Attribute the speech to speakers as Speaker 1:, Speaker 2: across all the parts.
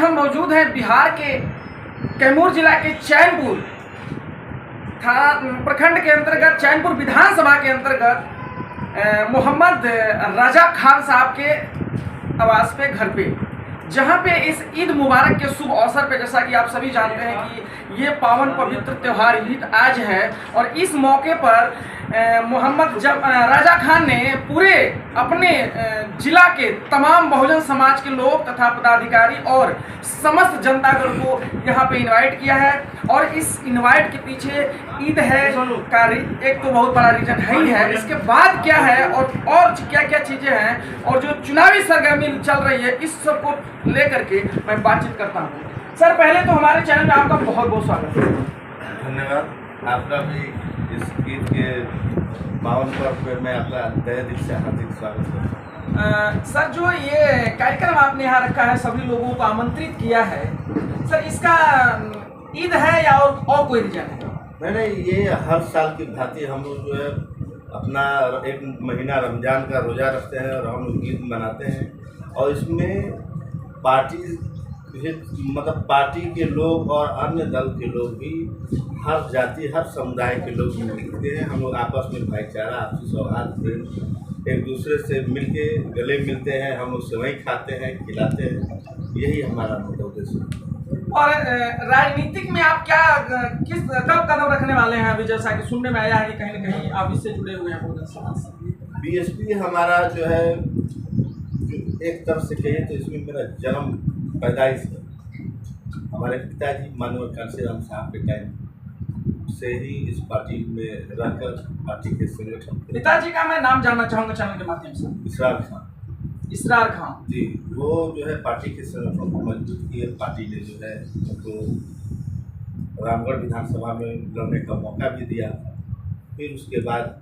Speaker 1: हम मौजूद हैं बिहार के कैमूर जिला के चैनपुर प्रखंड के अंतर्गत, चैनपुर विधानसभा के अंतर्गत मोहम्मद राजा खान साहब के आवास पे, घर पे, जहाँ पे इस ईद मुबारक के शुभ अवसर पे, जैसा कि आप सभी जानते हैं कि ये पावन पवित्र त्यौहार ईद आज है, और इस मौके पर मोहम्मद राजा खान ने पूरे अपने जिला के तमाम बहुजन समाज के लोग तथा पदाधिकारी और समस्त जनतागण को यहाँ पे इनवाइट किया है। और इस इनवाइट के पीछे ईद है का एक तो बहुत बड़ा रीजन है ही है, इसके बाद क्या है और क्या क्या चीज़ें हैं और जो चुनावी सरगर्मी चल रही है, इस सब को लेकर के मैं बातचीत करता हूँ। सर, पहले तो हमारे चैनल में आपका बहुत बहुत स्वागत है।
Speaker 2: धन्यवाद। आपका भी इस ईद के पावन पर्व पे मैं आपका तहे दिल से हार्दिक स्वागत करता हूँ।
Speaker 1: सर, जो ये कार्यक्रम आपने यहाँ रखा है, सभी लोगों को आमंत्रित किया है, सर इसका ईद है या और कोई रीजन है?
Speaker 2: नहीं, ये हर साल की भांति हम लोग जो है अपना एक महीना रमज़ान का रोज़ा रखते हैं और हम लोग ईद मनाते हैं। और इसमें पार्टी के लोग और अन्य दल के लोग भी, हर जाति हर समुदाय के लोग मिलते हैं। हम लोग आपस में भाईचारा, आपसी सौहार्द, एक दूसरे से मिलके गले मिलते हैं, हम लोग सेवई खाते हैं, खिलाते हैं। यही हमारा मुख्य उद्देश्य है।
Speaker 1: और राजनीतिक में आप कब कदम रखने वाले हैं? अभी जैसा कि सुनने में आया है कि कहीं ना कहीं आप इससे जुड़े हुए हैं बहुजन समाज से।
Speaker 2: बीएसपी हमारा जो है, एक तरफ से कहिए तो इसमें मेरा जन्म पैदाइश है। हमारे पिताजी माननीय कांशीराम साहब के टाइम से ही इस पार्टी में रहकर पार्टी के संगठन।
Speaker 1: पिताजी का मैं नाम जानना चाहूँगा चैनल के माध्यम से। इसरार खान
Speaker 2: जी, वो जो है पार्टी के संगठन को मजबूत किए। पार्टी ने जो है उनको रामगढ़ विधानसभा में लड़ने का मौका भी दिया। फिर उसके बाद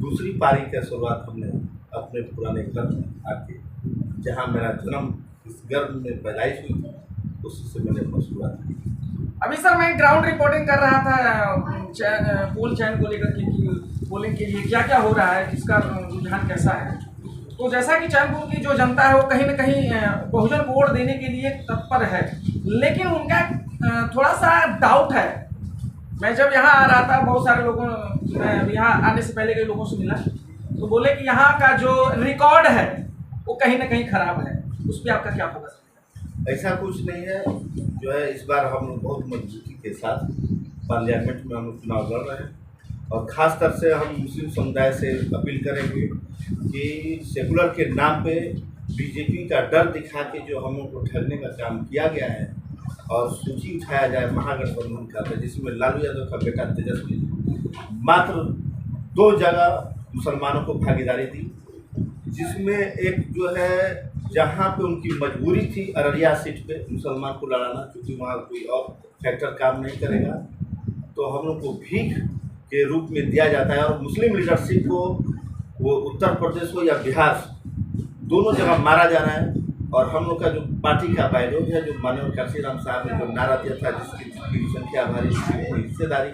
Speaker 2: दूसरी पारी का शुरुआत हमने अपने पुराने घर में आके, जहाँ मेरा जन्म इस गर्भ में पैदाइश हुई थी, उसी से मैंने अपनी शुरुआत की।
Speaker 1: अभी सर मैं ग्राउंड रिपोर्टिंग कर रहा था पोल चैन को लेकर के, पोलिंग के लिए क्या क्या हो रहा है, किसका रुझान कैसा है। तो जैसा कि चैनपुर की जो जनता है वो कहीं ना कहीं बहुजन को वोट देने के लिए तत्पर है, लेकिन उनका थोड़ा सा डाउट है। मैं जब यहाँ आ रहा था, बहुत सारे लोगों, मैं यहाँ आने से पहले कई लोगों से मिला, तो बोले कि यहाँ का जो रिकॉर्ड है वो कहीं ना कहीं खराब है। उस पर आपका क्या फोकस है?
Speaker 2: ऐसा कुछ नहीं है। जो है इस बार हम लोग बहुत मजबूती के साथ पार्लियामेंट में हम लोग चुनाव लड़ रहे हैं, और ख़ास तौर से हम मुस्लिम समुदाय से अपील करेंगे कि सेकुलर के नाम पे बीजेपी का डर दिखा के जो हम लोग को ठगने का काम किया गया है, और सूची उठाया जाए महागठबंधन का, जिसमें लालू यादव का बेटा तेजस्वी मात्र 2 जगह मुसलमानों को भागीदारी दी, जिसमें एक जो है जहाँ पे उनकी मजबूरी थी अररिया सीट पे मुसलमान को लड़ाना, क्योंकि वहाँ कोई और फैक्टर काम नहीं करेगा, तो हम लोग को भीख के रूप में दिया जाता है। और मुस्लिम लीडरशिप को वो उत्तर प्रदेश हो या बिहार, दोनों जगह मारा जा रहा है। और हम लोग का जो पार्टी का बायलॉग है, जो माननीय कांशीराम साहब ने जो नारा दिया था, जिसकी संख्या हमारी हिस्सेदारी,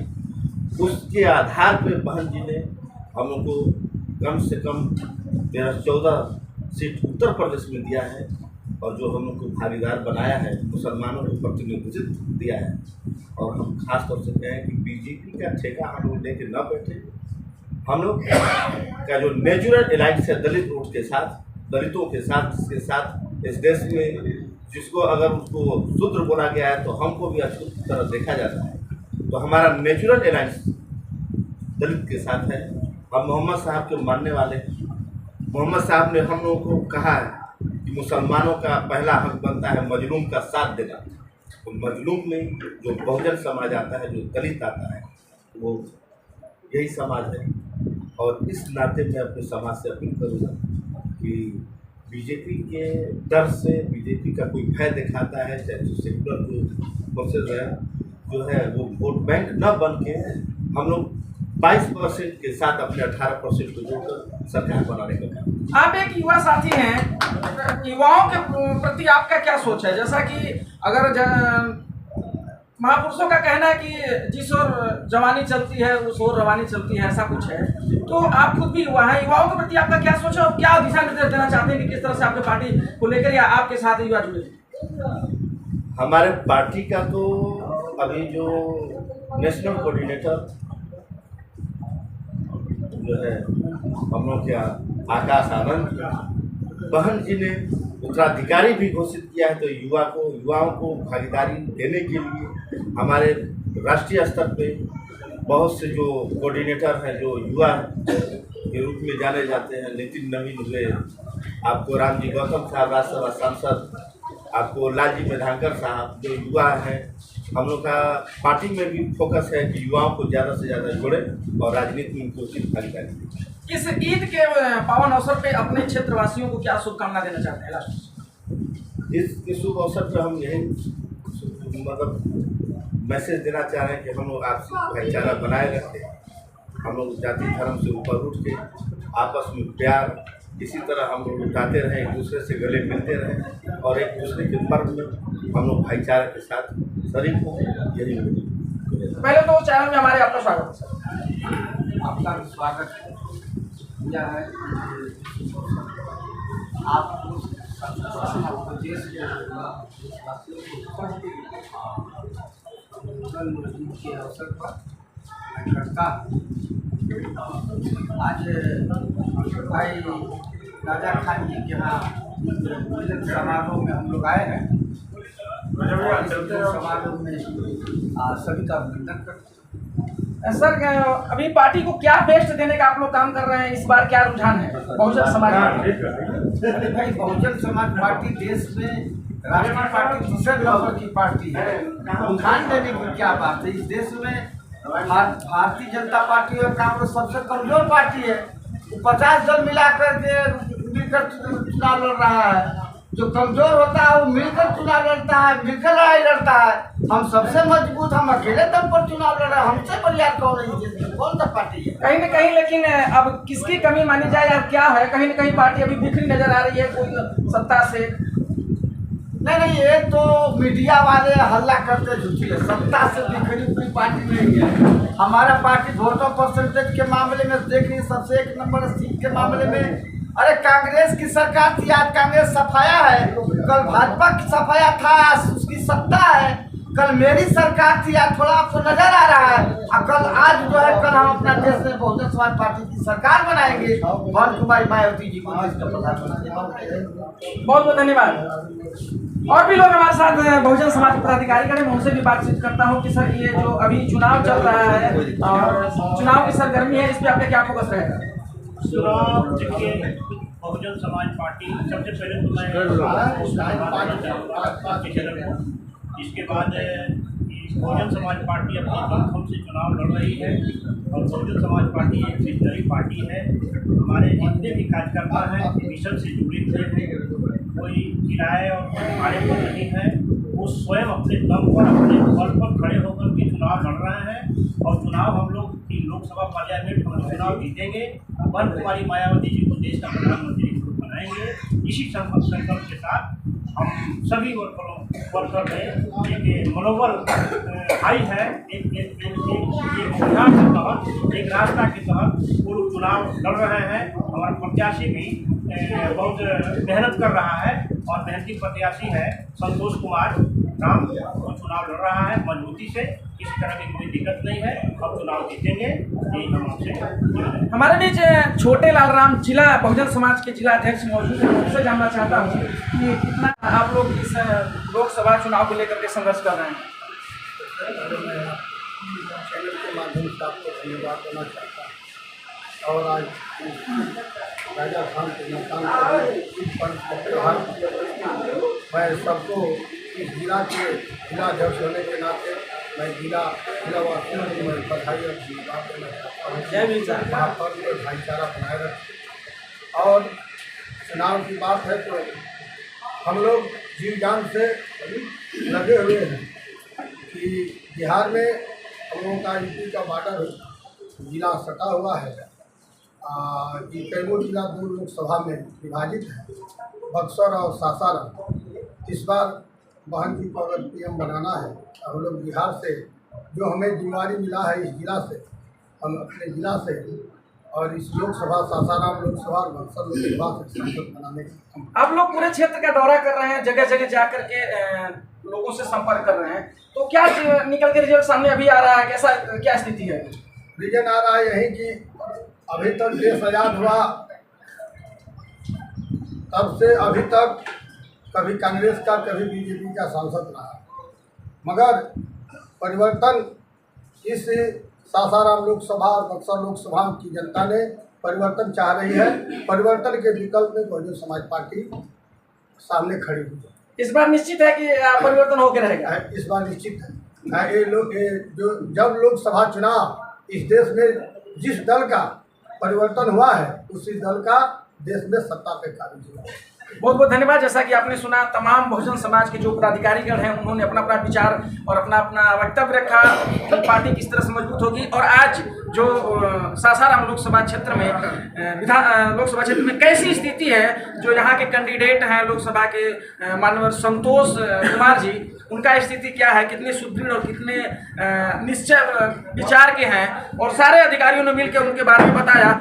Speaker 2: उसके आधार पर बहन जी ने हम लोग को कम से कम 13-14 सीट उत्तर प्रदेश में दिया है, और जो हम लोग को भागीदार बनाया है, मुसलमानों को प्रतिनिधित्व दिया है। और हम खास तौर से कहें कि बीजेपी का ठेका हम लोग लेके न बैठे। हम लोग का जो नेचुरल एलाइंस है दलित वोट के साथ, दलितों के साथ, जिसके साथ इस देश में जिसको अगर उसको शूद्र बोला गया है तो हमको भी अछूत की तरह देखा जाता है। तो हमारा नेचुरल एलाइंस दलित के साथ है। हम मोहम्मद साहब के मानने वाले हैं। मोहम्मद साहब ने हम लोगों को कहा है कि मुसलमानों का पहला हक बनता है मजलूम का साथ देना। तो मजलूम में जो बहुजन समाज आता है, जो दलित आता है, वो यही समाज है। और इस नाते मैं अपने समाज से अपील करूँगा कि बीजेपी के डर से, बीजेपी का कोई भय दिखाता है, चाहे तो सेकुलर जो फोर्सेज है, जो है वो वोट बैंक न बन के हम लोग 22% के साथ अपने 18% को जोड़कर सरकार बनाने का काम।
Speaker 1: आप एक युवा साथी हैं, युवाओं के प्रति आपका क्या सोच है? जैसा कि अगर महापुरुषों का कहना है कि जिस ओर जवानी चलती है उस ओर रवानी चलती है, ऐसा कुछ है, तो आप खुद भी युवा हैं, युवाओं के प्रति आपका क्या सोच है और क्या दिशा निर्देश देना चाहते हैं कि किस तरह से आपके पार्टी को लेकर या आपके साथ युवा जुड़े?
Speaker 2: हमारे पार्टी का तो अभी जो नेशनल कोऑर्डिनेटर जो है हम लोग के आकाश आनंद बहन जी ने उत्तराधिकारी भी घोषित किया है। तो युवाओं को भागीदारी देने के लिए हमारे राष्ट्रीय स्तर पे बहुत से जो कोऑर्डिनेटर हैं जो युवा के रूप में जाने जाते हैं, नितिन नवीन हुए, आपको रामजी गौतम साहब राज्यसभा सांसद, आपको लालजी मेधांकर साहब जो युवा हैं। हम लोग का पार्टी में भी फोकस है कि युवाओं को ज़्यादा से ज़्यादा जोड़े और राजनीति में उनको उचित भागीदारी दें।
Speaker 1: इस ईद के पावन अवसर पे अपने क्षेत्रवासियों को क्या शुभकामना देना चाहते हैं लास्ट?
Speaker 2: इस शुभ अवसर पर हम यही मतलब मैसेज देना चाह रहे हैं कि हम लोग आपसी भाईचारा बनाए रखें। हम लोग जाति धर्म से ऊपर उठ के आपस में प्यार इसी तरह हम लोग लुटाते रहें, एक दूसरे से गले मिलते रहें और एक दूसरे के पर्व में हम लोग भाईचारे के साथ शरीक हों। यही
Speaker 1: पहले तो चैनल में हमारे आपका स्वागत है सर।
Speaker 3: आपका भी स्वागत है। यह है आपको देश के अवसर पर मैं करता आज भाई राजा खान जी के यहाँ मिलन समारोह में हम लोग आए हैं। समारोह में सभी का अभिनंदन करते हैं।
Speaker 1: सर अभी पार्टी को क्या बेस्ट देने का आप लोग काम कर रहे हैं? इस बार क्या रुझान है बहुजन समाज पार्टी?
Speaker 3: अरे भाई, बहुजन समाज पार्टी देश में राष्ट्रीय पार्टी दूसरे नंबर की पार्टी है। रुझान देने की क्या बात है? इस देश में भारतीय जनता पार्टी और कांग्रेस सबसे कमजोर पार्टी है। 50 दल मिलाकर के मिलकर चुनाव लड़ रहा है। जो कमजोर होता है वो मिलकर चुनाव लड़ता है, मिलकर लड़ाई लड़ता है। हम सबसे मजबूत, हम अकेले दम पर चुनाव लड़ रहे हैं। हमसे बढ़िया कौन है? कौन सा पार्टी है?
Speaker 1: कहीं न कहीं लेकिन अब किसकी कमी मानी जाए या क्या है? कहीं न कहीं पार्टी अभी बिखरी नजर आ रही है कोई सत्ता से।
Speaker 3: नहीं, ये तो मीडिया वाले हल्ला करते झूठी है। सत्ता से बिखरी हुई पार्टी नहीं है। हमारा पार्टी वोटों परसेंटेज के मामले में देखिए सबसे 1 नंबर सीट के मामले में। अरे कांग्रेस की सरकार थी, आज कांग्रेस सफाया है। कल भाजपा की सफाया था, आज उसकी सत्ता है। कल मेरी सरकार थी, आज थोड़ा आपको नजर आ रहा है। और आज जो है कल हम अपना देश में बहुजन समाज पार्टी की सरकार बनाएंगे। भवन कुमारी मायावती जी को देश का प्रधान बनाएंगे।
Speaker 1: बहुत बहुत धन्यवाद। और भी लोग हमारे साथ बहुजन समाज पदाधिकारी खड़े, मैं उनसे भी बातचीत करता हूँ कि सर ये जो अभी चुनाव चल रहा है और चुनाव की सरगर्मी है, इस पर आपका क्या फोकस रहेगा?
Speaker 4: चुनाव के बहुजन समाज पार्टी सबसे पहले तो मैं इसके बाद बहुजन समाज पार्टी अपनी दमखम से चुनाव लड़ रही है और बहुजन समाज पार्टी एक मिशनरी पार्टी है। हमारे जितने भी कार्यकर्ता हैं मिशन से जुड़े हुए हैं, कोई किराए और भाड़े पर नहीं है। वो स्वयं अपने दम पर अपने बल पर खड़े होकर के चुनाव लड़ रहे हैं और चुनाव हम लोग की लोकसभा पार्लियामेंट हम चुनाव जीतेंगे। भवन कुमारी मायावती जी को देश का प्रधानमंत्री बनाएंगे। इसी संकल्प के साथ हम सभी वर्कर में एक मनोबल हाई है। एक अभियान के तहत, एक रास्ता के तहत वो लोग चुनाव लड़ रहे हैं। हमारा प्रत्याशी भी बहुत मेहनत कर रहा है और मेहनती प्रत्याशी है संतोष कुमार राम। वो चुनाव लड़ रहा है मजबूती से, किसी तरह की कोई दिक्कत नहीं है। अब चुनाव जीतेंगे, यही हम आपसे।
Speaker 1: हमारे बीच छोटे लाल राम जिला बहुजन समाज के जिला अध्यक्ष मौजूद है। उनसे जानना चाहता हूँ कि कितना आप लोग इस लोकसभा चुनाव को लेकर के संघर्ष कर रहे हैं?
Speaker 3: चैनल के माध्यम से आपको धन्यवाद देना चाहता हूँ। और आज राजा खान के मकान मैं सबको इस जिला के जिलाध्यक्ष होने के नाते मैं जिलावासियों को मैं बधाई और धन्यवाद देना चाहता हूँ।
Speaker 1: जय भीम।
Speaker 3: वहाँ पर में भाईचारा बनाए रखें। और चुनाव की बात है तो हम लोग जी जान से लगे हुए हैं कि बिहार में हम लोगों का यूपी का बॉर्डर जिला सटा हुआ है। ये कैमूर जिला 2 लोकसभा में विभाजित है, बक्सर और सासाराम। इस बार बहन जी को अगर PM बनाना है, हम लोग बिहार से जो हमें जिम्मेवारी मिला है इस जिला से, हम अपने जिला से
Speaker 5: और इस लोकसभा सासाराम लोकसभा और बक्सर लोकसभा से सांसद बनाने का
Speaker 1: आप लोग पूरे क्षेत्र का दौरा कर रहे हैं, जगह जगह जा करके लोगों से संपर्क कर रहे हैं, तो क्या निकल के रिजल्ट सामने अभी आ रहा है? कैसा क्या स्थिति है?
Speaker 5: रीजन आ रहा है यही कि अभी तक देश आज़ाद हुआ तब से अभी तक कभी कांग्रेस का कभी बीजेपी का सांसद रहा, मगर परिवर्तन इस सासाराम लोकसभा और बक्सर लोकसभा की जनता ने परिवर्तन चाह रही है। परिवर्तन के विकल्प में बहुजन समाज पार्टी सामने खड़ी हुई है।
Speaker 1: इस बार निश्चित है कि परिवर्तन होकर रहेगा।
Speaker 5: इस बार निश्चित है। ये जो जब लोकसभा चुनाव इस देश में जिस दल का परिवर्तन हुआ है उसी दल का देश में सत्ता पे काबिज हुआ है।
Speaker 1: बहुत बहुत धन्यवाद। जैसा कि आपने सुना, तमाम बहुजन समाज के जो पदाधिकारीगण हैं उन्होंने अपना अपना विचार और अपना अपना वक्तव्य रखा कि पार्टी किस तरह से मजबूत होगी। और आज जो सासाराम लोकसभा क्षेत्र में कैसी स्थिति है, जो यहाँ के कैंडिडेट हैं लोकसभा के माननीय संतोष कुमार जी, उनका स्थिति क्या है, कितने सुदृढ़ और कितने निश्चय विचार के हैं, और सारे अधिकारियों ने मिलकर उनके बारे में बताया।